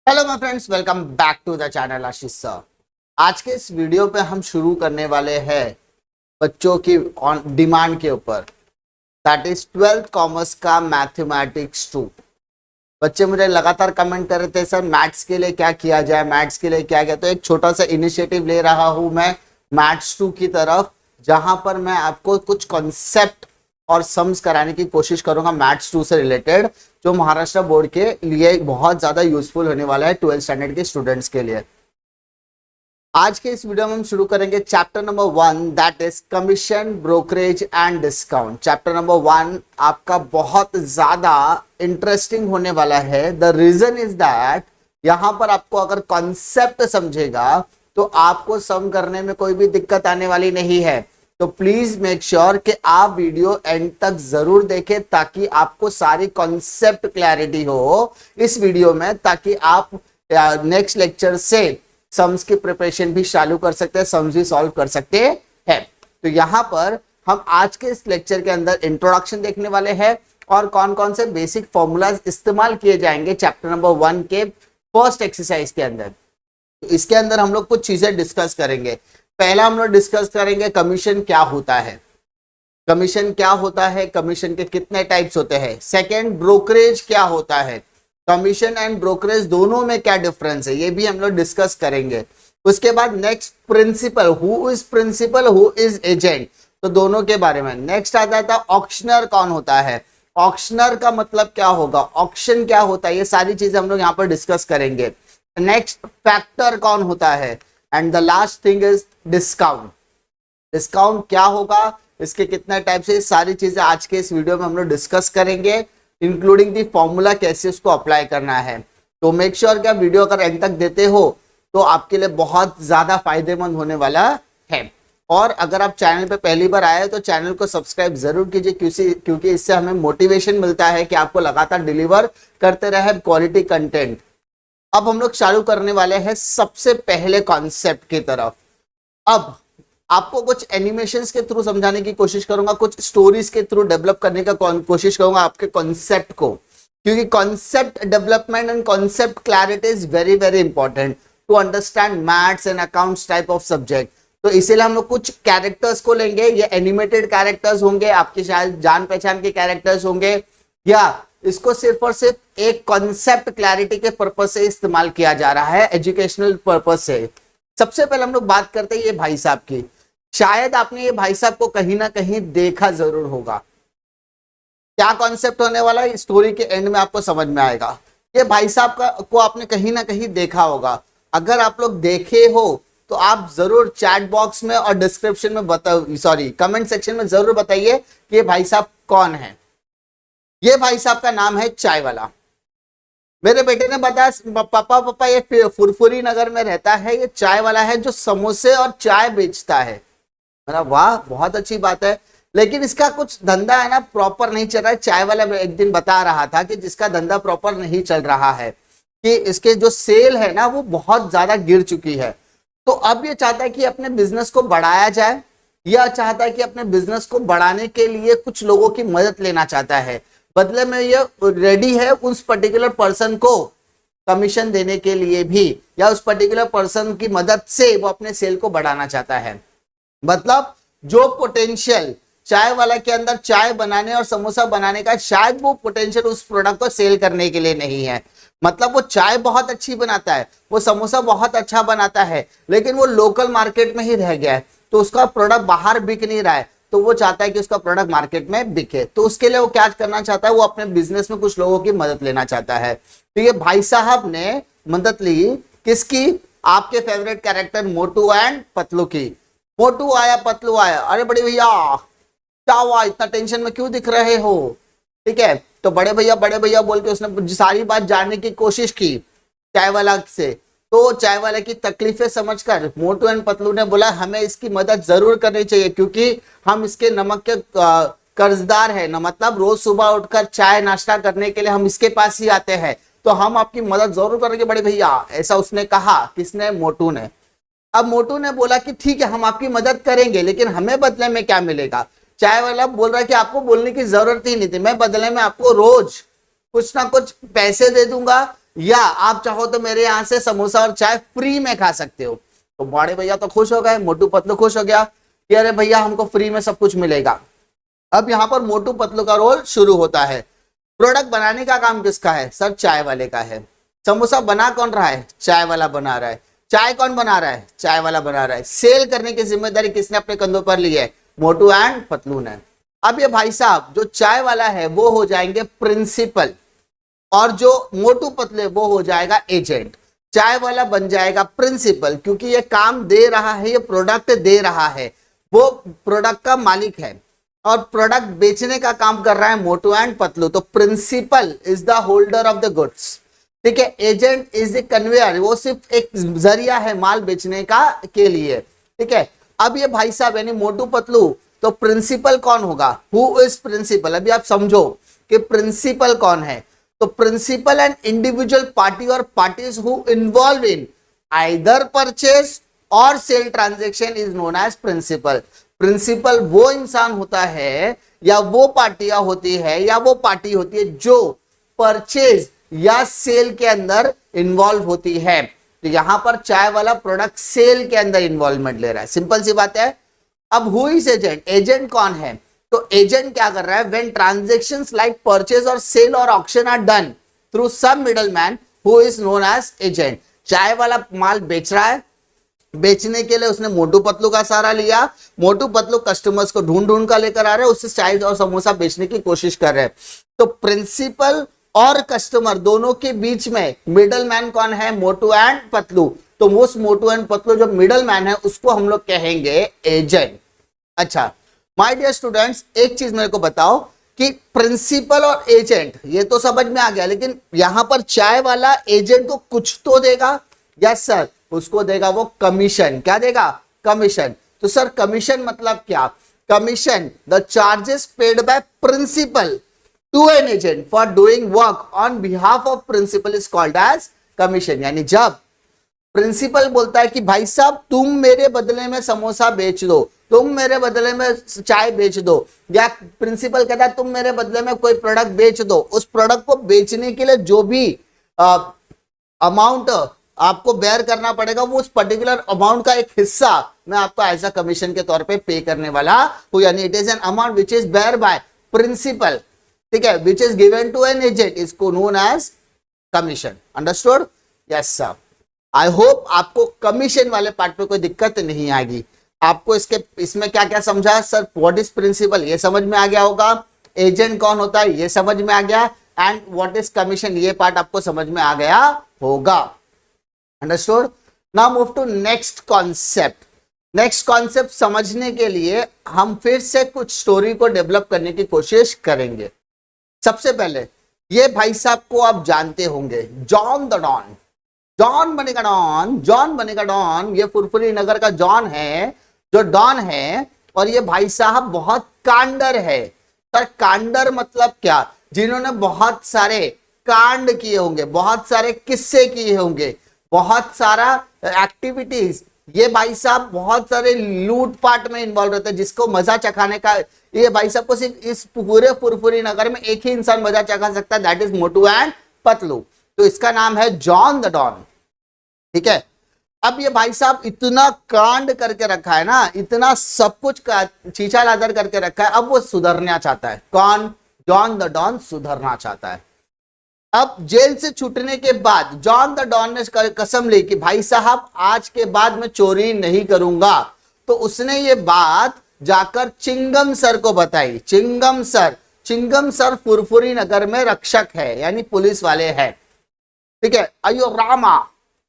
Hello my friends, welcome back to the channel Ashish sir. आज के इस वीडियो पे हम शुरू करने वाले हैं बच्चों की डिमांड के ऊपर, दैट इज 12th कॉमर्स का मैथमेटिक्स 2। बच्चे मुझे लगातार कमेंट कर रहे थे, सर मैथ्स के लिए क्या किया जाए, मैथ्स के लिए क्या किया। तो एक छोटा सा इनिशिएटिव ले रहा हूं मैं मैथ्स 2 की तरफ, जहां पर मैं आपको कुछ कॉन्सेप्ट और सम्स कराने की कोशिश करूंगा मैथ्स 2 से रिलेटेड, जो महाराष्ट्र बोर्ड के लिए बहुत ज्यादा यूजफुल होने वाला है 12th स्टैंडर्ड के स्टूडेंट्स के लिए। आज के इस वीडियो में हम शुरू करेंगे chapter number 1, that is commission, brokerage and discount. Chapter number 1 आपका बहुत ज्यादा इंटरेस्टिंग होने वाला है। द रीजन इज दैट यहां पर आपको अगर कॉन्सेप्ट समझेगा तो आपको सम करने में कोई भी दिक्कत आने वाली नहीं है। तो प्लीज मेक श्योर कि आप वीडियो एंड तक जरूर देखें, ताकि आपको सारी कॉन्सेप्ट क्लैरिटी हो इस वीडियो में, ताकि आप नेक्स्ट लेक्चर से सम्स की प्रिपरेशन भी चालू कर सकते हैं, सम्स भी सॉल्व कर सकते हैं। तो यहां पर हम आज के इस लेक्चर के अंदर इंट्रोडक्शन देखने वाले हैं और कौन कौन से बेसिक फॉर्मूलाज इस्तेमाल किए जाएंगे चैप्टर नंबर 1 के फर्स्ट एक्सरसाइज के अंदर। तो इसके अंदर हम लोग कुछ चीजें डिस्कस करेंगे। पहला हम लोग डिस्कस करेंगे कमीशन क्या होता है, कमीशन क्या होता है, कमीशन के कितने टाइप्स होते हैं। सेकंड, ब्रोकरेज क्या होता है, कमीशन एंड ब्रोकरेज दोनों में क्या डिफरेंस है, ये भी हम लोग डिस्कस करेंगे। उसके बाद next, principal, who is principal, who is agent, तो दोनों के बारे में। नेक्स्ट आ जाता है ऑक्शनर कौन होता है, ऑक्शनर का मतलब क्या होगा, ऑक्शन क्या होता है, ये सारी चीजें हम लोग यहाँ पर डिस्कस करेंगे। नेक्स्ट, फैक्टर कौन होता है, and the last thing is discount. Discount क्या होगा, इसके कितने टाइप से, सारी चीजें आज के इस वीडियो में हम लोग डिस्कस करेंगे, इंक्लूडिंग दी फॉर्मूला कैसे उसको अप्लाई करना है। तो मेक श्योर कि आप वीडियो अगर एंड तक देते हो तो आपके लिए बहुत ज्यादा फायदेमंद होने वाला है। और अगर आप चैनल पे पहली बार आए तो चैनल को सब्सक्राइब जरूर कीजिए, क्योंकि इससे हमें मोटिवेशन मिलता है कि आपको लगातार डिलीवर करते रहे क्वालिटी कंटेंट। अब हम लोग चालू करने वाले हैं सबसे पहले कॉन्सेप्ट की तरफ। अब आपको कुछ एनिमेशंस के थ्रू समझाने की कोशिश करूंगा, कुछ स्टोरीज के थ्रू डेवलप करने का कोशिश करूंगा आपके कॉन्सेप्ट को, क्योंकि concept development and concept clarity is very very important to understand maths and accounts type of subject. तो इसीलिए हम लोग कुछ कैरेक्टर्स को लेंगे, ये एनिमेटेड कैरेक्टर्स होंगे, आपके शायद जान पहचान के कैरेक्टर्स होंगे, या इसको सिर्फ और सिर्फ एक कॉन्सेप्ट क्लैरिटी के पर्पज से इस्तेमाल किया जा रहा है, एजुकेशनल पर्पज से। सबसे पहले हम लोग बात करते हैं ये भाई साहब की। शायद आपने ये भाई साहब को कहीं ना कहीं देखा जरूर होगा। क्या कॉन्सेप्ट होने वाला है स्टोरी के एंड में आपको समझ में आएगा। ये भाई साहब को आपने कहीं ना कहीं देखा होगा। अगर आप लोग देखे हो तो आप जरूर चैट बॉक्स में और डिस्क्रिप्शन में कमेंट सेक्शन में जरूर बताइए कि ये भाई साहब कौन है। ये भाई साहब का नाम है चाय वाला। मेरे बेटे ने बताया, पापा ये फुरफुरी नगर में रहता है, ये चाय वाला है जो समोसे और चाय बेचता है। मेरा वाह, बहुत अच्छी बात है, लेकिन इसका कुछ धंधा है ना प्रॉपर नहीं चल रहा है। चाय वाला एक दिन बता रहा था कि जिसका धंधा प्रॉपर नहीं चल रहा है, कि इसके जो सेल है ना वो बहुत ज्यादा गिर चुकी है। तो अब ये चाहता है कि अपने बिजनेस को बढ़ाया जाए, या चाहता है कि अपने बिजनेस को बढ़ाने के लिए कुछ लोगों की मदद लेना चाहता है। बदले में ये रेडी है उस पर्टिकुलर पर्सन को कमीशन देने के लिए भी, या उस पर्टिकुलर पर्सन की मदद से वो अपने सेल को बढ़ाना चाहता है। मतलब जो पोटेंशियल चाय वाला के अंदर चाय बनाने और समोसा बनाने का, शायद वो पोटेंशियल उस प्रोडक्ट को सेल करने के लिए नहीं है। मतलब वो चाय बहुत अच्छी बनाता है, वो समोसा बहुत अच्छा बनाता है, लेकिन वो लोकल मार्केट में ही रह गया है, तो उसका प्रोडक्ट बाहर बिक नहीं रहा है। तो वो चाहता है कि उसका प्रोडक्ट मार्केट में बिके। तो उसके लिए वो क्या करना चाहता है, वो अपने बिजनेस में कुछ लोगों की मदद लेना चाहता है। तो ये भाई साहब ने मदद ली किसकी, आपके favourite character Motu and Patlu की। मोटू आया, पतलू आया, अरे बड़े भैया क्या हुआ, इतना टेंशन में क्यों दिख रहे हो, ठीक है। तो बड़े भैया बोल के उसने सारी बात जानने की कोशिश की चाय वाला से। तो चाय वाले की तकलीफें समझकर मोटू एंड पतलू ने बोला हमें इसकी मदद जरूर करनी चाहिए, क्योंकि हम इसके नमक के कर्जदार है ना। मतलब रोज सुबह उठकर चाय नाश्ता करने के लिए हम इसके पास ही आते हैं, तो हम आपकी मदद जरूर करेंगे बड़े भैया, ऐसा उसने कहा। किसने, मोटू ने। अब मोटू ने बोला कि ठीक है हम आपकी मदद करेंगे, लेकिन हमें बदले में क्या मिलेगा। चाय वाला बोल रहा है कि आपको बोलने की जरूरत ही नहीं थी, मैं बदले में आपको रोज कुछ ना कुछ पैसे दे दूंगा, या आप चाहो तो मेरे यहाँ से समोसा और चाय फ्री में खा सकते हो। तो बड़े भैया तो खुश हो गए, मोटू पतलू खुश हो गया कि अरे भैया हमको फ्री में सब कुछ मिलेगा। अब यहाँ पर मोटू पतलू का रोल शुरू होता है। प्रोडक्ट बनाने का काम किसका है? सर चाय वाले का है। समोसा बना कौन रहा है? चाय वाला बना रहा है। चाय कौन बना रहा है? चाय वाला बना रहा है। सेल करने की जिम्मेदारी किसने अपने कंधों पर ली है? मोटू एंड पतलू ने। अब ये भाई साहब जो चाय वाला है वो हो जाएंगे प्रिंसिपल, और जो मोटू पतले वो हो जाएगा एजेंट। चाय वाला बन जाएगा प्रिंसिपल क्योंकि ये काम दे रहा है, ये प्रोडक्ट दे रहा है, वो प्रोडक्ट का मालिक है, और प्रोडक्ट बेचने का काम कर रहा है मोटू एंड पतलू। तो principal is the holder of the goods, ठीक है। एजेंट इज द कन्वेयर, वो सिर्फ एक जरिया है माल बेचने का के लिए, ठीक है। अब ये भाई साहब यानी मोटू पतलू, तो प्रिंसिपल कौन होगा? Who is principal? अभी आप समझो कि प्रिंसिपल कौन है। तो प्रिंसिपल एंड इंडिविजुअल पार्टी और parties who involve in either purchase और sale transaction is known as principal. Principal वो इंसान होता है या वो पार्टियां होती है या वो पार्टी होती है जो परचेज या सेल के अंदर इन्वॉल्व होती है। तो यहां पर चाय वाला प्रोडक्ट सेल के अंदर इन्वॉल्वमेंट ले रहा है, सिंपल सी बात है। अब हु इज एजेंट? एजेंट कौन है? तो एजेंट क्या कर रहा है? व्हेन ट्रांजैक्शंस लाइक परचेज और सेल और auction are done through some middleman who is known as agent. चाय वाला माल बेच रहा है, बेचने के लिए उसने मोटू पतलू का सहारा लिया। मोटू पतलू कस्टमर्स को ढूंढ ढूंढ कर लेकर आ रहे हैं, उससे चाय और समोसा बेचने की कोशिश कर रहे हैं। तो प्रिंसिपल और कस्टमर दोनों के बीच में मिडल मैन कौन है? मोटू एंड पतलू। तो उस मोटू एंड पतलू जो मिडल मैन है उसको हम लोग कहेंगे एजेंट। अच्छा माय डियर स्टूडेंट्स, एक चीज मेरे को बताओ कि प्रिंसिपल और एजेंट ये तो समझ में आ गया, लेकिन यहां पर चाय वाला एजेंट को कुछ तो देगा। यस सर, उसको देगा वो कमीशन। क्या देगा? कमीशन। तो सर कमीशन मतलब क्या? Commission the charges paid by principal to an agent for doing work on behalf of principal is called as commission. यानी जब प्रिंसिपल बोलता है कि भाई साहब तुम मेरे बदले में समोसा बेच दो, तुम मेरे बदले में चाय बेच दो, या प्रिंसिपल कहता है तुम मेरे बदले में कोई प्रोडक्ट बेच दो, उस प्रोडक्ट को बेचने के लिए जो भी अमाउंट आपको बेयर करना पड़ेगा वो उस पर्टिकुलर अमाउंट का एक हिस्सा मैं आपको एज अ कमीशन के तौर पे पे करने वाला हूं। यानी it is an amount which is bear by principal, ठीक है, which is given to an agent is known as commission. Understood? Yes sir. I hope आपको कमीशन वाले पार्ट पे कोई दिक्कत नहीं आएगी। आपको इसमें क्या क्या समझा? सर व्हाट इज प्रिंसिपल ये समझ में आ गया होगा, एजेंट कौन होता है ये समझ में आ गया, एंड व्हाट इज कमीशन ये पार्ट आपको समझ में आ गया होगा। Understood? Now move to next concept. Next concept समझने के लिए हम फिर से कुछ स्टोरी को डेवलप करने की कोशिश करेंगे। सबसे पहले ये भाई साहब को आप जानते होंगे, जॉन द डॉन। जॉन बनेगा डॉन, जॉन बनेगा डॉन। ये फुरफुरी नगर का जॉन है जो डॉन है, और ये भाई साहब बहुत कांडर है। सर कांडर मतलब क्या? जिन्होंने बहुत सारे कांड किए होंगे, बहुत सारे किस्से किए होंगे, बहुत सारा एक्टिविटीज। ये भाई साहब बहुत सारे लूटपाट में इन्वॉल्व रहते हैं, जिसको मजा चखाने का ये भाई साहब को सिर्फ इस पूरे फुरफुरी नगर में एक ही इंसान मजा चखा सकता है, that is Motu and Patlu. तो इसका नाम है जॉन द डॉन, ठीक है। अब ये भाई साहब इतना कांड करके रखा है ना, इतना सब कुछ चीचा लादर करके रखा है, अब वो सुधरना चाहता है। कौन? जॉन द डॉन सुधरना चाहता है। अब जेल से छूटने के बाद जॉन द डॉन ने कसम ली कि भाई साहब आज के बाद मैं चोरी नहीं करूंगा। तो उसने ये बात जाकर चिंगम सर को बताई। चिंगम सर फुरफुरी नगर में रक्षक है, यानी पुलिस वाले हैं, ठीक है। अयो रामा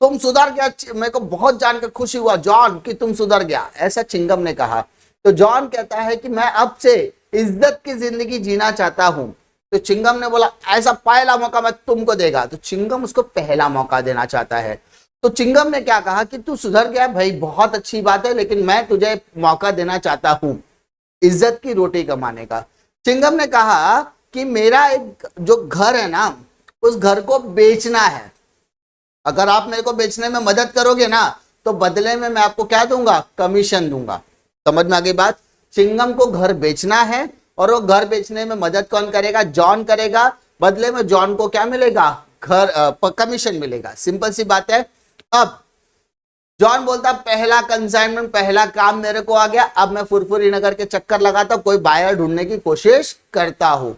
तुम सुधर गया, मेरे को बहुत जानकर खुशी हुआ जॉन कि तुम सुधर गया, ऐसा चिंगम ने कहा। तो जॉन कहता है कि मैं अब से इज्जत की जिंदगी जीना चाहता हूं। तो चिंगम ने बोला ऐसा पहला मौका मैं तुमको देगा। तो चिंगम उसको पहला मौका देना चाहता है। तो चिंगम ने क्या कहा कि तू सुधर गया भाई, बहुत अच्छी बात है, लेकिन मैं तुझे मौका देना चाहता हूं इज्जत की रोटी कमाने का। चिंगम ने कहा कि मेरा एक जो घर है ना, उस घर को बेचना है। अगर आप मेरे को बेचने में मदद करोगे ना, तो बदले में मैं आपको क्या दूंगा? कमीशन दूंगा। समझ में आ गई बात? चिंगम को घर बेचना है, और वो घर बेचने में मदद कौन करेगा? जॉन करेगा। बदले में जॉन को क्या मिलेगा? कमीशन मिलेगा। सिंपल सी बात है। अब जॉन बोलता पहला कंसाइनमेंट, पहला काम मेरे को आ गया, अब मैं फुरफुरी नगर के चक्कर लगाता कोई बायर ढूंढने की कोशिश करता हूं।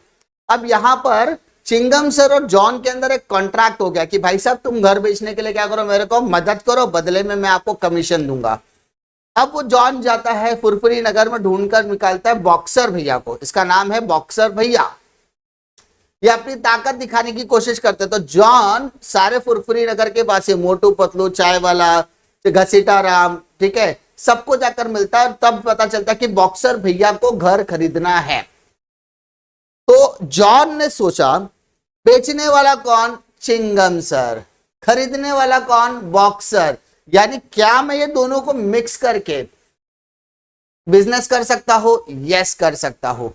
अब यहां पर चिंगम सर और जॉन के अंदर एक कॉन्ट्रैक्ट हो गया कि भाई साहब तुम घर बेचने के लिए क्या करो, मेरे को मदद करो, बदले में मैं आपको कमीशन दूंगा। अब वो जॉन जाता है फुरफुरी नगर में, ढूंढकर निकालता है बॉक्सर भैया को, इसका नाम है बॉक्सर भैया। ये अपनी ताकत दिखाने की कोशिश करते, तो जॉन सारे फुरफुरी नगर के पास, मोटू पतलू, चाय वाला, घसीटा राम, ठीक है, सबको जाकर मिलता है। तब पता चलता है कि बॉक्सर भैया को घर खरीदना है। तो जॉन ने सोचा बेचने वाला कौन, चिंगम सर, खरीदने वाला कौन, बॉक्सर, यानी क्या मैं ये दोनों को मिक्स करके बिजनेस कर सकता हूं? यस कर सकता हूं।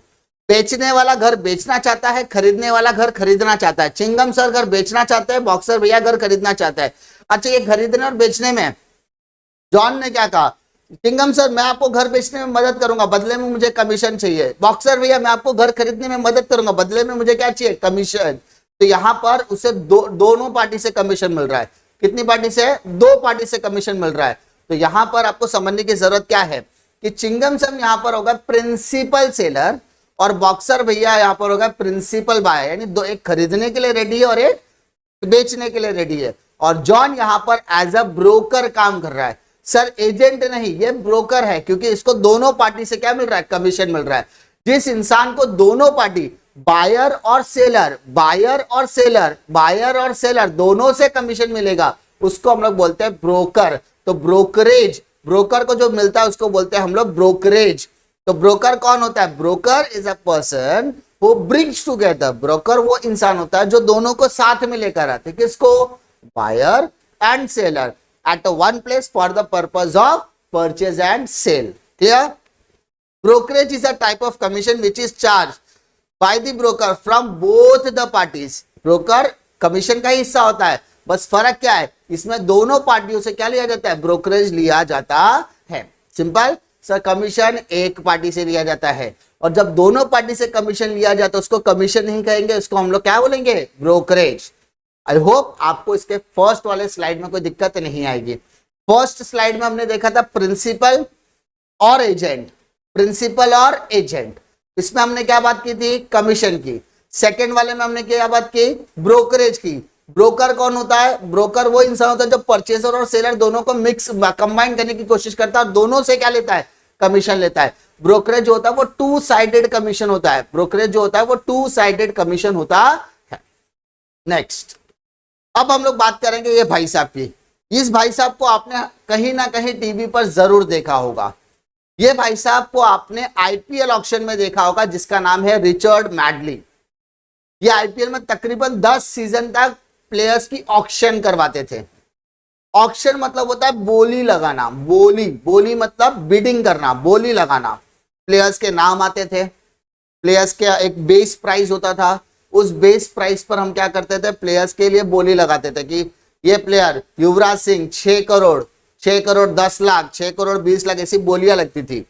बेचने वाला घर बेचना चाहता है, खरीदने वाला घर खरीदना चाहता है। चिंगम सर घर बेचना चाहते हैं, बॉक्सर भैया घर खरीदना चाहता है। अच्छा, ये खरीदने और बेचने में जॉन ने क्या कहा, चिंगम सर मैं आपको घर बेचने में मदद करूंगा, बदले में मुझे कमीशन चाहिए। बॉक्सर भैया मैं आपको घर खरीदने में मदद करूंगा, बदले में मुझे क्या चाहिए, कमीशन। तो यहां पर उसे दोनों पार्टी से कमीशन मिल रहा है। कितनी पार्टी से? दो पार्टी से कमीशन मिल रहा है। तो यहां पर आपको समझने की जरूरत क्या है कि चिंगम सर यहां पर होगा प्रिंसिपल सेलर और बॉक्सर भैया यहां पर होगा प्रिंसिपल बायर, यानी दो, एक खरीदने के लिए रेडी है और एक बेचने के लिए रेडी है। और जॉन यहां पर एज अ ब्रोकर काम कर रहा है। सर एजेंट नहीं, ये ब्रोकर है, क्योंकि इसको दोनों पार्टी से क्या मिल रहा है, कमीशन मिल रहा है। जिस इंसान को दोनों पार्टी बायर और सेलर, बायर और सेलर, बायर और सेलर दोनों से कमीशन मिलेगा, उसको हम लोग बोलते हैं ब्रोकर। तो ब्रोकरेज, ब्रोकर को जो मिलता है उसको बोलते हैं हम लोग ब्रोकरेज। तो ब्रोकर कौन होता है? Broker is a person who brings together. Broker वो इंसान होता है जो दोनों को साथ में लेकर आते, किसको, buyer and seller at one place for the purpose of purchase and sale. Clear? Brokerage is a type of commission which is charged by the broker from both the parties. Broker commission का ही हिस्सा होता है, बस फर्क क्या है, इसमें दोनों पार्टियों से क्या लिया जाता है, ब्रोकरेज लिया जाता है। सिंपल सर, कमीशन एक पार्टी से लिया जाता है, और जब दोनों पार्टी से कमीशन लिया जाता है उसको कमीशन नहीं कहेंगे, उसको हम लोग क्या बोलेंगे, ब्रोकरेज। आई होप आपको इसके फर्स्ट वाले स्लाइड में कोई दिक्कत नहीं आएगी। फर्स्ट स्लाइड में हमने देखा था प्रिंसिपल और एजेंट, प्रिंसिपल और एजेंट, इसमें हमने क्या बात की थी, कमीशन की। सेकंड वाले में हमने क्या बात की, ब्रोकरेज की। ब्रोकर कौन होता है? ब्रोकर वो इंसान होता है जो परचेसर और सेलर दोनों को मिक्स कंबाइन करने की कोशिश करता है और दोनों से क्या लेता है, कमीशन लेता है। ब्रोकरेज जो होता है वो टू साइडेड कमीशन होता है। ब्रोकरेज जो होता है वो टू साइडेड कमीशन होता है। नेक्स्ट, अब हम लोग बात करेंगे ये भाई साहब की। इस भाई साहब को आपने कहीं ना कहीं टीवी पर जरूर देखा होगा। ये भाई साहब को आपने आईपीएल ऑक्शन में देखा होगा, जिसका नाम है रिचर्ड मैडली। ये आईपीएल में तकरीबन 10 सीजन तक प्लेयर्स की ऑक्शन करवाते थे। ऑक्शन मतलब होता है बोली लगाना, बोली, बोली मतलब बिडिंग करना, बोली लगाना। प्लेयर्स के नाम आते थे, प्लेयर्स के एक बेस प्राइस होता था, उस बेस प्राइस पर हम क्या करते थे, प्लेयर्स के लिए बोली लगाते थे कि ये प्लेयर युवराज सिंह 6 करोड़, 6 करोड़ 10 लाख, 6 करोड़ 20 लाख, ऐसी बोलियां लगती थी।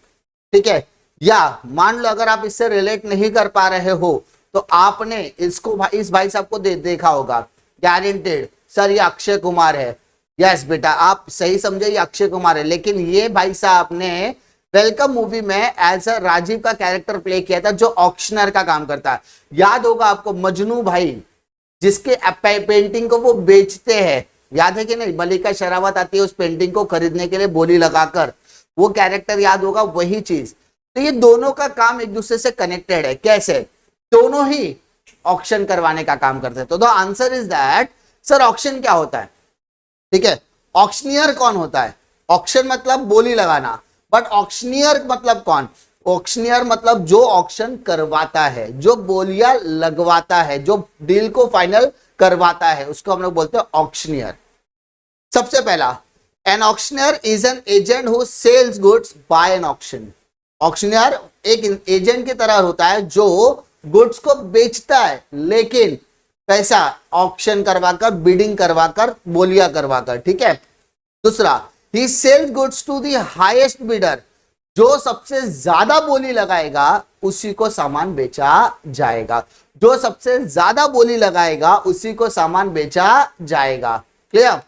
ठीक है, या मान लो अगर आप इससे रिलेट नहीं कर पा रहे हो तो आपने इसको इस भाई साहब को देखा होगा, गारंटेड सर ये अक्षय कुमार है। यस बेटा, आप सही समझे, ये अक्षय कुमार है। लेकिन ये भाई साहब ने वेलकम मूवी में एज अ राजीव का कैरेक्टर प्ले किया था, जो ऑक्शनर का काम करता है। याद होगा आपको मजनू भाई, जिसके पेंटिंग को वो बेचते हैं, याद है कि नहीं? मलिका शेरावत आती है उस पेंटिंग को खरीदने के लिए बोली लगाकर, वो कैरेक्टर याद होगा, वही चीज। तो ये दोनों का काम एक दूसरे से कनेक्टेड है। कैसे? दोनों ही ऑक्शन करवाने का काम करते हैं। तो the answer is that sir auction क्या होता है? ठीक है, ऑक्शनियर कौन होता है? ऑक्शन मतलब बोली लगाना, बट ऑक्शनियर मतलब कौन? ऑक्शनियर मतलब जो ऑक्शन करवाता है, जो बोलियां लगवाता है, जो डील को फाइनल करवाता है, उसको हम लोग बोलते हैं ऑक्शनियर। सबसे पहला, an auctioneer is an agent who sells goods by an auction. Auctioneer एक एजेंट की तरह होता है जो गुड्स को बेचता है, लेकिन पैसा ऑक्शन करवाकर, बिडिंग करवाकर, बोलियां करवाकर। ठीक है। दूसरा, he sells goods to the highest bidder, जो सबसे ज्यादा बोली लगाएगा उसी को सामान बेचा जाएगा। जो सबसे ज्यादा बोली लगाएगा उसी को सामान बेचा जाएगा। Clear?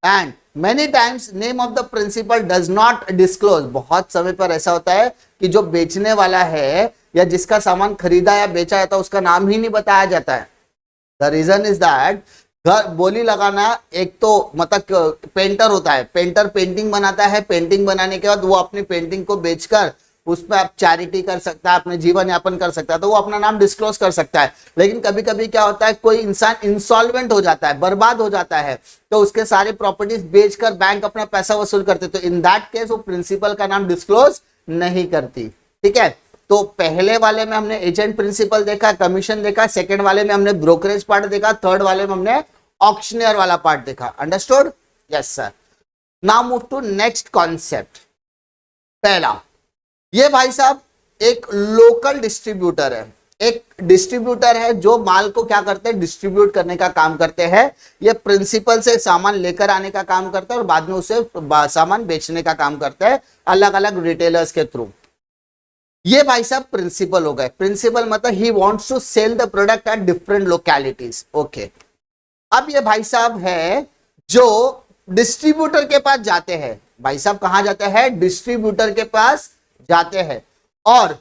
And many times name of the principal does not disclose. बहुत समय पर ऐसा होता है कि जो बेचने वाला है या जिसका सामान खरीदा या बेचा जाता है उसका नाम ही नहीं बताया जाता है। द रीजन इज दैट घर बोली लगाना, एक तो मतलब पेंटर होता है, पेंटर पेंटिंग बनाता है, पेंटिंग बनाने के बाद वो अपनी पेंटिंग को बेचकर उसमें आप चैरिटी कर सकता है, अपने जीवन यापन कर सकता है, तो वो अपना नाम डिस्क्लोज कर सकता है। लेकिन कभी कभी क्या होता है, कोई इंसान इंसॉल्वेंट हो जाता है, बर्बाद हो जाता है, तो उसके सारे प्रॉपर्टीज बेचकर बैंक अपना पैसा वसूल करते, तो इन दैट केस वो प्रिंसिपल का नाम डिस्क्लोज नहीं करती। ठीक है, तो पहले वाले में हमने एजेंट प्रिंसिपल देखा, कमीशन देखा, सेकंड वाले में हमने ब्रोकरेज पार्ट देखा, थर्ड वाले में हमने ऑक्शनियर वाला पार्ट देखा। Understood? Yes sir. Now move to next concept. पहला, ये भाई साहब एक लोकल डिस्ट्रीब्यूटर है, एक डिस्ट्रीब्यूटर है जो माल को क्या करते हैं, डिस्ट्रीब्यूट करने का काम करते हैं। ये प्रिंसिपल से सामान लेकर आने का काम करता है और बाद में उसे सामान बेचने का काम करता है अलग अलग रिटेलर्स के थ्रू। ये भाई साहब प्रिंसिपल हो गए। प्रिंसिपल मतलब he wants to sell the product at different localities. Okay, अब ये भाई साहब है जो डिस्ट्रीब्यूटर के पास जाते हैं। भाई साहब कहां जाते हैं? डिस्ट्रीब्यूटर के पास जाते हैं और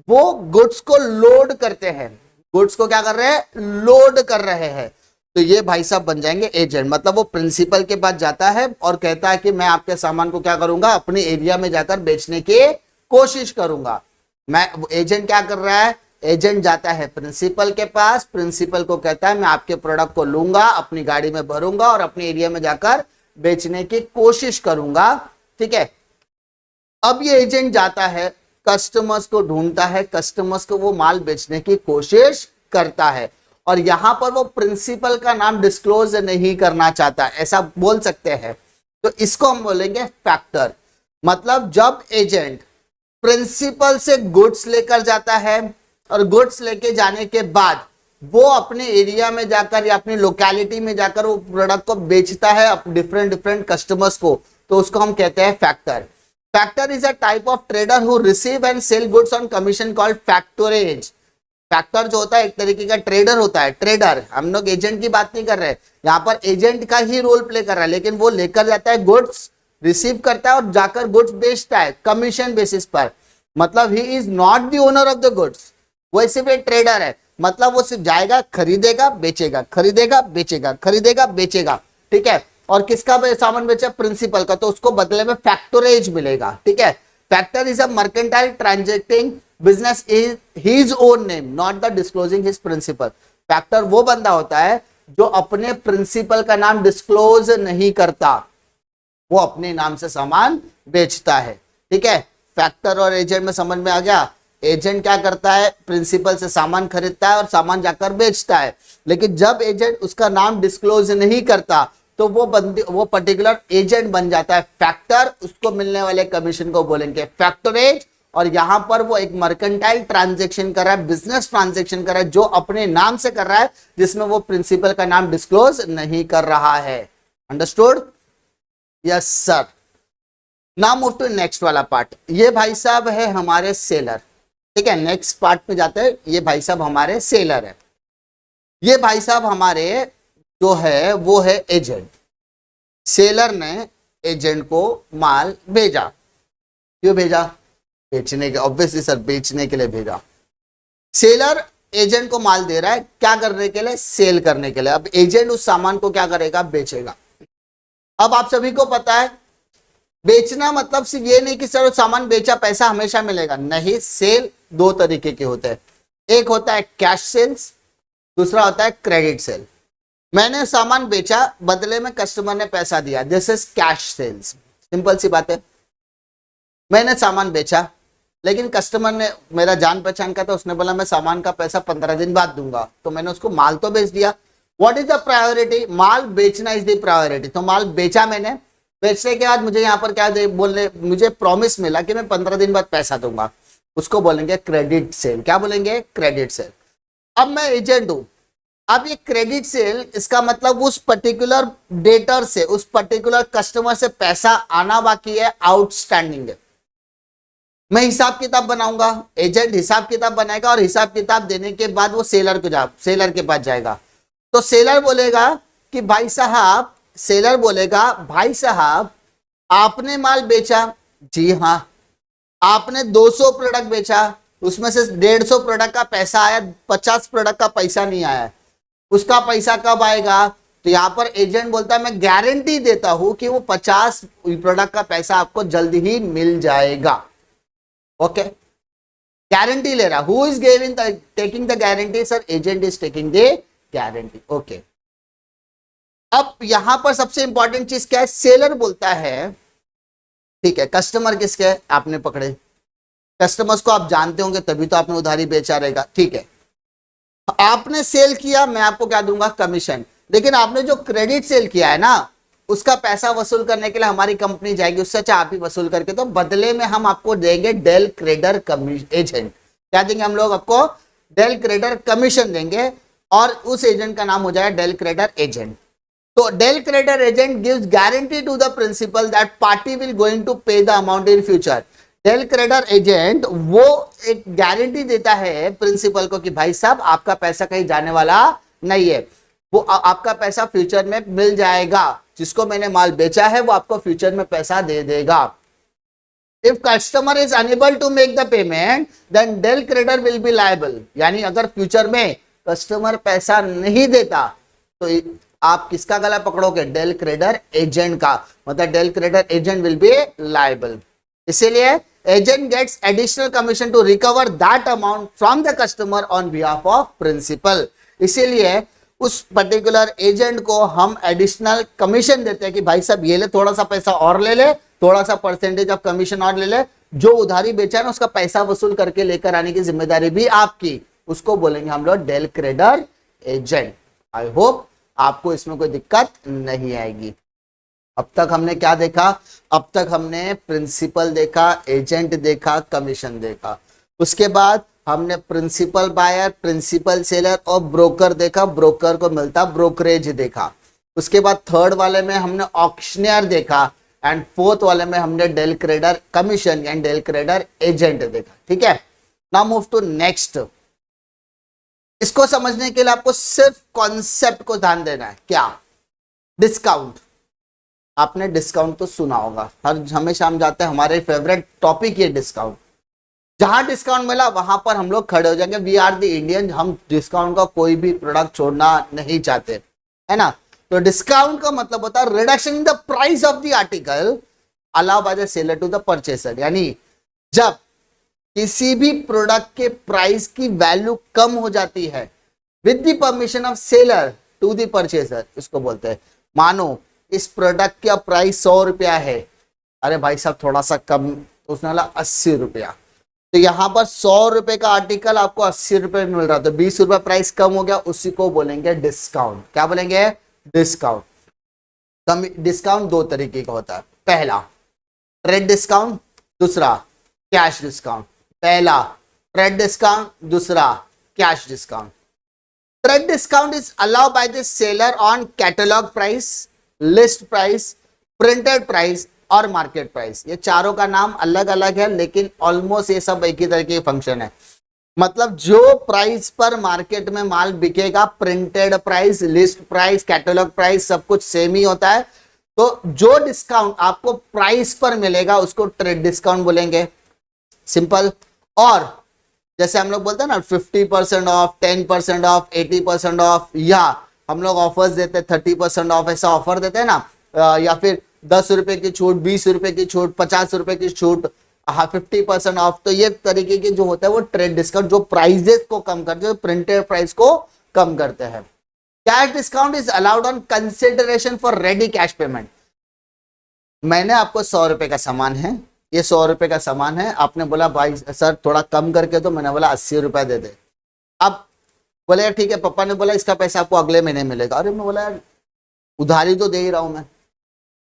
वो गुड्स को लोड करते हैं। गुड्स को क्या कर रहे हैं? लोड कर रहे हैं। तो ये भाई साहब बन जाएंगे एजेंट। मतलब वो प्रिंसिपल के पास जाता है और कहता है कि मैं आपके सामान को क्या करूंगा, अपने एरिया में जाकर बेचने की कोशिश करूंगा। मैं एजेंट क्या कर रहा है? एजेंट जाता है प्रिंसिपल के पास, प्रिंसिपल को कहता है मैं आपके प्रोडक्ट को लूंगा, अपनी गाड़ी में भरूंगा और अपने एरिया में जाकर बेचने की कोशिश करूंगा। ठीक है, अब ये एजेंट जाता है, कस्टमर्स को ढूंढता है, कस्टमर्स को वो माल बेचने की कोशिश करता है और यहां पर वो प्रिंसिपल का नाम डिस्क्लोज नहीं करना चाहता, ऐसा बोल सकते हैं। तो इसको हम बोलेंगे फैक्टर। मतलब जब एजेंट प्रिंसिपल से गुड्स लेकर जाता है और गुड्स लेके जाने के बाद वो अपने एरिया में जाकर या अपनी लोकेलिटी में जाकर वो प्रोडक्ट को बेचता है डिफरेंट डिफरेंट कस्टमर्स को, तो उसको हम कहते हैं factor. Factor is a type of trader who receive and sell goods on commission called factorage. Factor जो होता है एक तरीके का ट्रेडर होता है। ट्रेडर, हम लोग एजेंट की बात नहीं कर रहे, यहाँ पर एजेंट का ही रोल प्ले कर रहा है, लेकिन वो लेकर जाता है गुड्स, रिसीव करता है और जाकर गुड्स बेचता है कमीशन बेसिस पर। मतलब he is not the owner of the goods, वो सिर्फ एक ट्रेडर है। मतलब वो सिर्फ जाएगा, खरीदेगा, बेचेगा, खरीदेगा, बेचेगा, खरीदेगा, बेचेगा। ठीक है, और किसका सामान बेचा? प्रिंसिपल का, तो उसको बदले में फैक्टोरेज मिलेगा। ठीक है, factor is a mercantile transacting business is his own name not the disclosing his principal. Factor वो बंदा होता है जो अपने प्रिंसिपल का नाम डिस्क्लोज नहीं करता, वो अपने नाम से सामान बेचता है। ठीक है, फैक्टर और एजेंट में समझ में आ गया। एजेंट क्या करता है? प्रिंसिपल से सामान खरीदता है और सामान जाकर बेचता है, लेकिन जब एजेंट उसका नाम डिस्क्लोज नहीं करता तो वो पर्टिकुलर एजेंट बन जाता है फैक्टर। उसको मिलने वाले कमीशन को बोलेंगे फैक्टरेज। और यहां पर वो एक मर्केंटाइल ट्रांजैक्शन कर रहा है, बिजनेस ट्रांजैक्शन कर रहा है, जो अपने नाम से कर रहा है, जिसमें वो प्रिंसिपल का नाम डिस्क्लोज नहीं कर रहा है। Understood? Yes sir. Now move to next वाला पार्ट। ये भाई साहब है हमारे सेलर। ठीक है, नेक्स्ट पार्ट में जाते हैं। ये भाई साहब हमारे सेलर है। ये भाई साहब हमारे जो है वो है एजेंट। सेलर ने एजेंट को माल भेजा। क्यों भेजा? बेचने के, ऑब्वियसली सर बेचने के लिए भेजा। सेलर एजेंट को माल दे रहा है, क्या करने के लिए? सेल करने के लिए। अब एजेंट उस सामान को क्या करेगा? बेचेगा। अब आप सभी को पता है बेचना मतलब सिर्फ ये नहीं कि सर सामान बेचा पैसा हमेशा मिलेगा, नहीं। सेल दो तरीके के होते हैं, एक होता है कैश सेल्स, दूसरा होता है क्रेडिट सेल। मैंने सामान बेचा, बदले में कस्टमर ने पैसा दिया, this is cash sales. Simple सी बात है, मैंने सामान बेचा लेकिन कस्टमर ने मेरा जान पहचान का था, उसने बोला मैं सामान का पैसा 15 दिन बाद दूंगा, तो मैंने उसको माल तो बेच दिया। What is the priority? माल बेचना इज द प्रायोरिटी। तो माल बेचा मैंने, बेचने के बाद मुझे यहाँ पर क्या बोलने, मुझे प्रॉमिस मिला कि मैं 15 दिन बाद पैसा दूंगा, उसको बोलेंगे क्रेडिट सेल। क्या बोलेंगे? Credit sale. अब मैं एजेंट हूं, अब ये क्रेडिट सेल, इसका मतलब उस पर्टिकुलर डेटर से, उस पर्टिकुलर कस्टमर से पैसा आना बाकी है, आउटस्टैंडिंग है। मैं हिसाब किताब बनाऊंगा, एजेंट हिसाब किताब बनाएगा और हिसाब किताब देने के बाद वो सेलर के पास जाएगा। तो सेलर बोलेगा कि भाई साहब, सेलर बोलेगा भाई साहब आपने माल बेचा, जी हाँ। आपने 200 प्रोडक्ट बेचा, उसमें से 150 प्रोडक्ट का पैसा आया, 50 प्रोडक्ट का पैसा नहीं आया। उसका पैसा कब आएगा? तो यहां पर एजेंट बोलता है मैं गारंटी देता हूं कि वो 50 प्रोडक्ट का पैसा आपको जल्दी ही मिल जाएगा। ओके, गारंटी ले रहा। Who is giving taking the guarantee? Sir, agent is taking the guarantee. Okay, अब यहां पर सबसे इंपॉर्टेंट चीज क्या है? सेलर बोलता है, ठीक है, कस्टमर किसके है? आपने पकड़े। कस्टमर्स को आप जानते होंगे तभी तो आपने उधारी बेचा रहेगा, ठीक है। आपने सेल किया, मैं आपको क्या दूंगा? कमीशन। लेकिन आपने जो क्रेडिट सेल किया है ना, उसका पैसा वसूल करने के लिए हमारी कंपनी जाएगी, उससे अच्छा आप ही वसूल करके, तो बदले में हम आपको देंगे डेल क्रेडर एजेंट। क्या देंगे हम लोग आपको? डेल क्रेडर कमीशन देंगे, और उस एजेंट का नाम हो जाएगा डेल क्रेडर एजेंट। तो del credere agent gives guarantee to the principal that party will going to pay the amount in future. Del credere agent वो एक गारंटी देता है प्रिंसिपल को कि भाई साहब आपका पैसा कहीं जाने वाला नहीं है, वो आपका पैसा फ्यूचर में मिल जाएगा। जिसको मैंने माल बेचा है वो आपको फ्यूचर में पैसा दे देगा। If customer is unable to make the payment then del credere will be liable. यानी अगर फ्यूचर में कस्टमर पैसा नहीं देता तो आप किसका गला पकड़ोगे? डेल क्रेडर एजेंट का। मतलब del credere agent will be liable. इसीलिए agent gets additional commission to recover that amount from the customer on behalf of principal. इसीलिए उस पर्टिकुलर एजेंट को हम एडिशनल कमीशन देते हैं कि भाई साहब ये ले, थोड़ा सा पैसा और ले ले, थोड़ा सा परसेंटेज ऑफ कमीशन और ले ले, जो उधारी बेचा है ना उसका पैसा वसूल करके लेकर आने की जिम्मेदारी भी आपकी। उसको बोलेंगे हम लोग del credere agent. I hope आपको इसमें कोई दिक्कत नहीं आएगी। अब तक हमने क्या देखा? अब तक हमने प्रिंसिपल देखा, एजेंट देखा, कमीशन देखा। उसके बाद हमने प्रिंसिपल बायर, प्रिंसिपल सेलर और ब्रोकर देखा, ब्रोकर को मिलता ब्रोकरेज देखा। उसके बाद थर्ड वाले में हमने ऑक्शनियर देखा, एंड फोर्थ वाले में हमने del credere commission and del credere agent देखा। ठीक है, नाउ मूव टू नेक्स्ट। इसको समझने के लिए आपको सिर्फ कॉन्सेप्ट को ध्यान देना है। क्या? डिस्काउंट। आपने डिस्काउंट तो सुना होगा, हर हमेशा हम जाते हैं, हमारे फेवरेट टॉपिक ये डिस्काउंट। जहां डिस्काउंट मिला वहां पर हम लोग खड़े हो जाएंगे। वी आर द इंडियन, हम डिस्काउंट का कोई भी प्रोडक्ट छोड़ना नहीं चाहते, है ना। तो डिस्काउंट का मतलब होता है reduction in the price of the article allow by the seller to the purchaser. यानी जब किसी भी प्रोडक्ट के प्राइस की वैल्यू कम हो जाती है with the permission of seller to the purchaser, इसको बोलते हैं। मानो इस प्रोडक्ट का प्राइस 100 रुपया है, अरे भाई साहब थोड़ा सा कम, उसने बोला 80 रुपया, तो यहां पर 100 रुपए का आर्टिकल आपको 80 रुपए में मिल रहा, तो 20 रुपए प्राइस कम हो गया, उसी को बोलेंगे डिस्काउंट। क्या बोलेंगे? डिस्काउंट। डिस्काउंट दो तरीके का होता है, पहला ट्रेड डिस्काउंट, दूसरा कैश डिस्काउंट। पहला ट्रेड डिस्काउंट, दूसरा cash discount. Trade discount is allowed by the seller on catalogue price, list price, printed price और मार्केट प्राइस। ये चारों का नाम अलग अलग है, लेकिन ऑलमोस्ट ये सब एक ही तरह के फंक्शन है। मतलब जो प्राइस पर मार्केट में माल बिकेगा, printed price, list price, catalogue price, सब कुछ सेम ही होता है। तो जो डिस्काउंट आपको प्राइस पर मिलेगा उसको ट्रेड डिस्काउंट बोलेंगे, सिंपल। और जैसे हम लोग बोलते हैं ना 50% ऑफ, 10% ऑफ, 80% ऑफ, या हम लोग ऑफर्स देते हैं 30% ऑफ, ऐसा ऑफर देते हैं ना, या फिर 10 रुपए की छूट, 20 रुपए की छूट, 50 रुपए की छूट, 50% ऑफ। तो ये तरीके के जो होता है वो ट्रेड डिस्काउंट, जो प्राइजेस को कम करते हैं, प्रिंटेड प्राइस को कम करते हैं। Cash discount is allowed on consideration for ready cash payment. मैंने आपको 100 रुपए का सामान है, ये 100 रुपए का सामान है, आपने बोला भाई सर थोड़ा कम करके, तो मैंने बोला 80 रुपए दे दे। अब बोले यार ठीक है, पापा ने बोला इसका पैसा आपको अगले महीने मिलेगा। अरे मैं बोला यार उधारी तो दे ही रहा हूं मैं,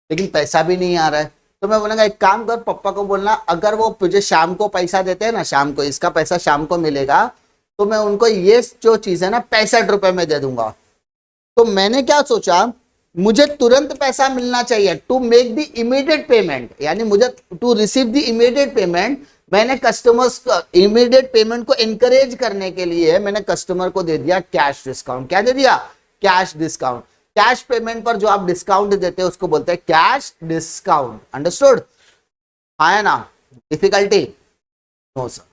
लेकिन पैसा भी नहीं आ रहा है। तो मैं बोलूँगा एक काम कर, पापा को बोलना अगर वो मुझे शाम को पैसा देते हैं ना, शाम को इसका पैसा शाम को मिलेगा, तो मैं उनको ये जो चीज़ है ना 65 रुपए में दे दूंगा। तो मैंने क्या सोचा, मुझे तुरंत पैसा मिलना चाहिए, to make the immediate payment, यानी मुझे to receive the immediate payment, मैंने कस्टमर्स को इमीडिएट पेमेंट को एनकरेज करने के लिए मैंने कस्टमर को दे दिया कैश डिस्काउंट। क्या दे दिया? Cash discount. कैश पेमेंट पर जो आप डिस्काउंट देते हैं उसको बोलते हैं कैश डिस्काउंट। अंडरस्टूड? आया ना? डिफिकल्टी? No sir.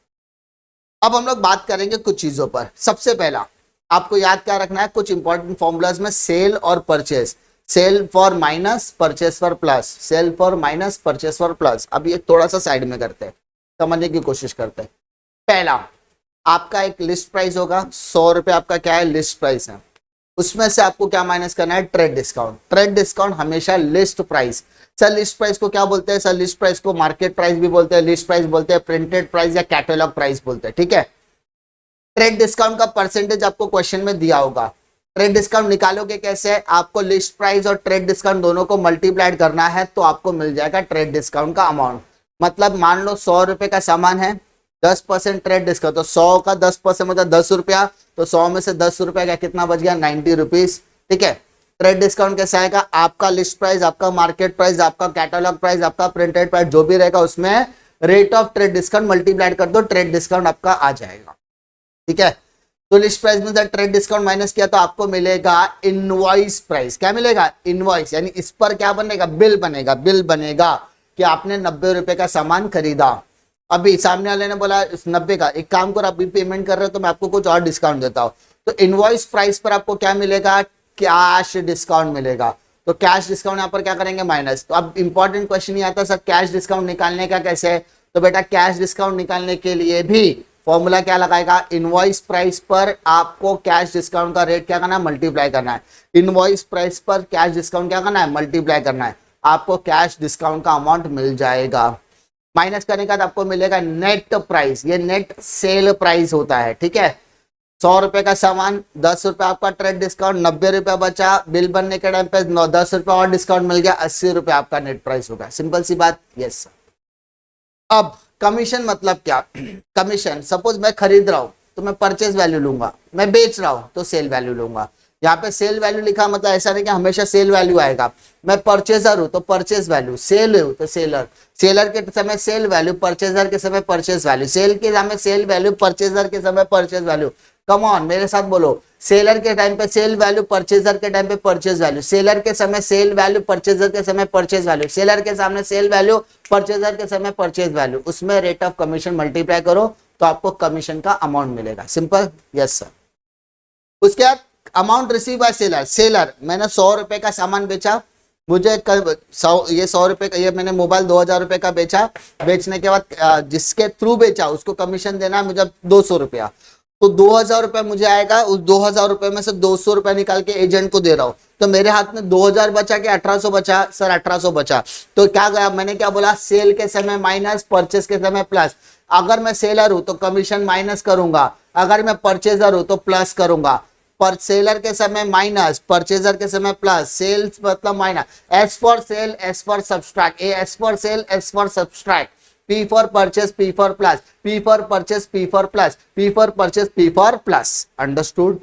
अब हम लोग बात करेंगे कुछ चीजों पर। सबसे पहला आपको याद क्या रखना है, कुछ इंपॉर्टेंट फॉर्मूलाज में सेल और purchase. Sale for minus, purchase for plus. Sale for minus, purchase for plus. अब ये थोड़ा सा साइड में करते हैं, समझने की कोशिश करते हैं। पहला, आपका एक लिस्ट प्राइस होगा, 100 रुपए आपका क्या है? लिस्ट प्राइस है। उसमें से आपको क्या माइनस करना है? Trade discount. ट्रेड डिस्काउंट हमेशा list price. Sir list price को क्या बोलते हैं? सर लिस्ट प्राइस को मार्केट प्राइस भी बोलते हैं, लिस्ट प्राइस बोलते हैं, प्रिंटेड प्राइस या कैटलॉग प्राइस बोलते हैं। ठीक है। ट्रेड डिस्काउंट का परसेंटेज आपको क्वेश्चन में दिया होगा। ट्रेड डिस्काउंट निकालोगे कैसे? आपको लिस्ट प्राइस और ट्रेड डिस्काउंट दोनों को मल्टीप्लाइड करना है तो आपको मिल जाएगा ट्रेड डिस्काउंट का अमाउंट। मतलब मान लो 100 रुपए का सामान है, 10% ट्रेड डिस्काउंट, तो 100 का 10% मतलब 10 रुपया, तो 100 में से 10 रुपया का कितना बच गया? 90 रुपीज। ठीक है। ट्रेड डिस्काउंट कैसा आएगा? आपका लिस्ट प्राइस, आपका मार्केट प्राइस, आपका कैटलॉग प्राइस, आपका प्रिंटेड प्राइस जो भी रहेगा उसमें rate of trade discount multiplied कर दो, ट्रेड डिस्काउंट आपका आ जाएगा। ठीक है। तो लिस्ट प्राइस में से ट्रेड डिस्काउंट माइनस किया तो आपको मिलेगा इनवॉइस प्राइस। क्या मिलेगा? इनवॉइस। यानी इस पर क्या बनेगा? बिल बनेगा। बिल बनेगा कि आपने 90 रुपए का सामान खरीदा। अभी सामने वाले ने बोला 90 का, एक काम करो अभी पेमेंट कर रहे हो तो मैं आपको कुछ और डिस्काउंट देता हूं। तो इनवॉइस प्राइस पर आपको क्या मिलेगा? कैश डिस्काउंट मिलेगा। तो कैश डिस्काउंट यहाँ पर क्या करेंगे? माइनस। तो अब इंपॉर्टेंट क्वेश्चन ये आता सर कैश डिस्काउंट निकालने का कैसे? तो बेटा कैश डिस्काउंट निकालने के लिए भी फॉर्मूला क्या लगाएगा? इनवॉइस प्राइस पर आपको कैश डिस्काउंट का रेट क्या करना है? मल्टीप्लाई करना है। इनवॉइस प्राइस पर कैश डिस्काउंट क्या करना है? मल्टीप्लाई करना है। आपको कैश डिस्काउंट का अमाउंट मिल जाएगा। माइनस करने का आपको मिलेगा नेट प्राइस। ये नेट सेल प्राइस होता है। ठीक है। 100 रुपए का सामान, 10 रुपए आपका ट्रेड डिस्काउंट, 90 रुपया बचा। बिल बनने के टाइम पे 10 रुपए और डिस्काउंट मिल गया, 80 रुपए आपका नेट प्राइस होगा। सिंपल सी बात। Yes sir. अब कमीशन मतलब क्या? कमीशन, सपोज मैं खरीद रहा हूं तो मैं परचेज वैल्यू लूंगा, मैं बेच रहा हूं तो सेल वैल्यू लूंगा। यहाँ पे सेल वैल्यू लिखा मतलब ऐसा नहीं कि हमेशा सेल वैल्यू आएगा। मैं परचेजर हूं तो परचेज वैल्यू, सेल हूं तो सेलर, सेलर के समय सेल वैल्यू, परचेजर के समय परचेज वैल्यू, सेल के समय सेल वैल्यू, परचेजर के समय परचेज वैल्यू। कम ऑन मेरे साथ बोलो, सेलर के टाइम पे सेल वैल्यू, परचेजर के टाइम पे परचेज वैल्यू, सेलर के समय सेल वैल्यू, परचेजर के समय परचेज वैल्यू, सेलर के सामने सेल वैल्यू, परचेजर के समय परचेज वैल्यू, उसमें रेट ऑफ कमीशन मल्टीप्लाई करो तो आपको कमीशन का अमाउंट मिलेगा। सिंपल। Yes sir. उसके बाद amount receive by seller. Seller, मैंने 100 रुपए का सामान बेचा, मुझे ये 100 रुपए का, ये मैंने मोबाइल 2000 रुपए का बेचा। बेचने के बाद जिसके थ्रू बेचा उसको कमीशन देना है मुझे 200 रुपया। तो 2000 रुपए मुझे आएगा, उस 2000 रुपए में से 200 रुपए निकाल के एजेंट को दे रहा हूं, तो मेरे हाथ में 2000 बचा के 1800 बचा? सर 1800 बचा। तो क्या गया? मैंने क्या बोला? सेल के समय माइनस, परचेज के समय प्लस। अगर मैं सेलर हूं तो कमीशन माइनस करूंगा, अगर मैं परचेजर हूं तो प्लस करूंगा। पर सेलर के समय माइनस, परचेजर के समय प्लस, सेल्स मतलब minus. S for sale, S for subtract, S for sale, S for subtract, P for purchase, P for plus, P for purchase, P for plus, P for purchase, P for plus. Understood?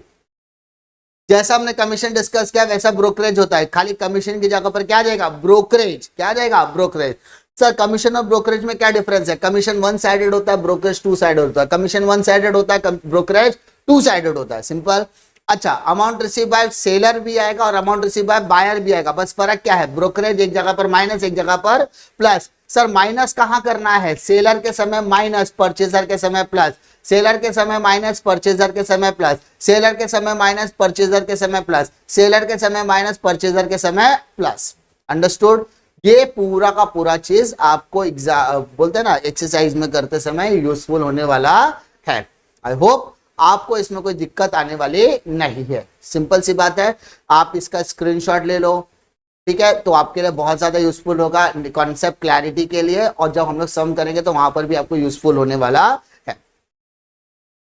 जैसा हमने commission discuss किया वैसा brokerage होता है। खाली commission की जगह पर क्या जाएगा? ब्रोकरेज। क्या जाएगा? ब्रोकरेज। सर कमीशन और ब्रोकरेज में क्या डिफरेंस है? कमीशन वन साइडेड होता है, ब्रोकरेज टू साइडेड होता है। कमीशन वन साइडेड होता है, ब्रोकरेज टू साइडेड होता है। सिंपल। अच्छा, अमाउंट रिसीव बाय सेलर भी आएगा और अमाउंट रिसीव बाय बायर भी आएगा। बस फर्क क्या है? ब्रोकरेज एक जगह पर माइनस, एक जगह पर प्लस। सर माइनस कहां करना है? सेलर के समय माइनस, परचेजर के समय प्लस, सेलर के समय माइनस, परचेजर के समय प्लस, सेलर के समय माइनस, परचेजर के समय प्लस, सेलर के समय माइनस, परचेजर के समय प्लस। अंडरस्टूड? ये पूरा का पूरा चीज आपको बोलते हैं ना एक्सरसाइज में करते समय यूजफुल होने वाला है। आई होप आपको इसमें कोई दिक्कत आने वाली नहीं है। सिंपल सी बात है। आप इसका स्क्रीनशॉट ले लो, ठीक है, तो आपके लिए बहुत ज्यादा यूजफुल होगा कॉन्सेप्ट क्लैरिटी के लिए, और जब हम लोग सम करेंगे तो वहां पर भी आपको यूजफुल होने वाला है।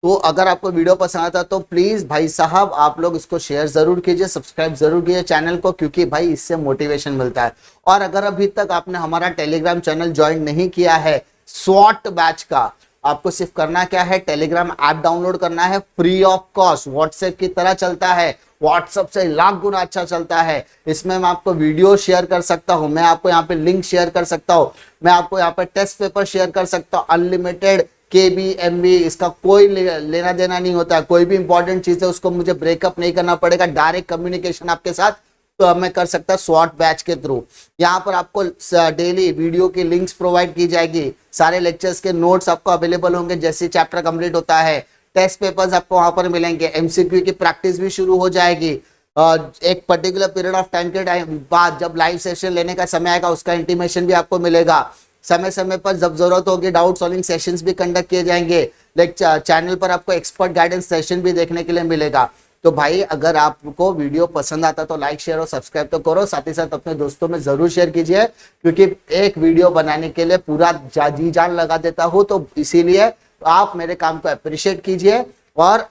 तो अगर आपको वीडियो पसंद आता तो प्लीज भाई साहब आप लोग इसको शेयर जरूर कीजिए, सब्सक्राइब जरूर कीजिए चैनल को, क्योंकि भाई इससे मोटिवेशन मिलता है। और अगर अभी तक आपने हमारा टेलीग्राम चैनल ज्वाइन नहीं किया है स्वॉट बैच का, आपको सिर्फ करना क्या है, टेलीग्राम ऐप डाउनलोड करना है फ्री ऑफ कॉस्ट। व्हाट्सएप की तरह चलता है, व्हाट्सएप से लाख गुना अच्छा चलता है। इसमें मैं आपको वीडियो शेयर कर सकता हूं, मैं आपको यहाँ पे लिंक शेयर कर सकता हूं, मैं आपको यहाँ पे टेस्ट पेपर शेयर कर सकता हूँ। अनलिमिटेड KB MB, इसका कोई लेना देना नहीं होता है। कोई भी इंपॉर्टेंट चीज है उसको मुझे ब्रेकअप नहीं करना पड़ेगा, डायरेक्ट कम्युनिकेशन आपके साथ तो मैं कर सकता शॉर्ट बैच के थ्रू। यहाँ पर आपको डेली वीडियो की लिंक्स प्रोवाइड की जाएगी, सारे लेक्चर्स के नोट्स आपको अवेलेबल होंगे जैसे चैप्टर कंप्लीट होता है, टेस्ट पेपर्स आपको वहां पर मिलेंगे, MCQ की प्रैक्टिस भी शुरू हो जाएगी। एक पर्टिकुलर पीरियड ऑफ टाइम के टाइम बाद जब लाइव सेशन लेने का समय आएगा उसका इंटीमेशन भी आपको मिलेगा। समय समय पर जब जरूरत होगी डाउट सॉल्विंग सेशंस भी कंडक्ट किए जाएंगे। चैनल पर आपको एक्सपर्ट गाइडेंस सेशन भी देखने के लिए मिलेगा। तो भाई अगर आपको वीडियो पसंद आता तो लाइक शेयर और सब्सक्राइब तो करो, साथ ही साथ अपने दोस्तों में जरूर शेयर कीजिए, क्योंकि एक वीडियो बनाने के लिए पूरा जी जान लगा देता हूँ। तो इसीलिए आप मेरे काम को अप्रिशिएट कीजिए, और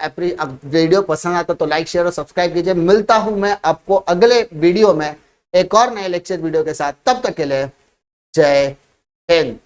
वीडियो पसंद आता तो लाइक शेयर और सब्सक्राइब कीजिए। मिलता हूं मैं आपको अगले वीडियो में एक और नए लेक्चर वीडियो के साथ, तब तक के लिए जय हिंद।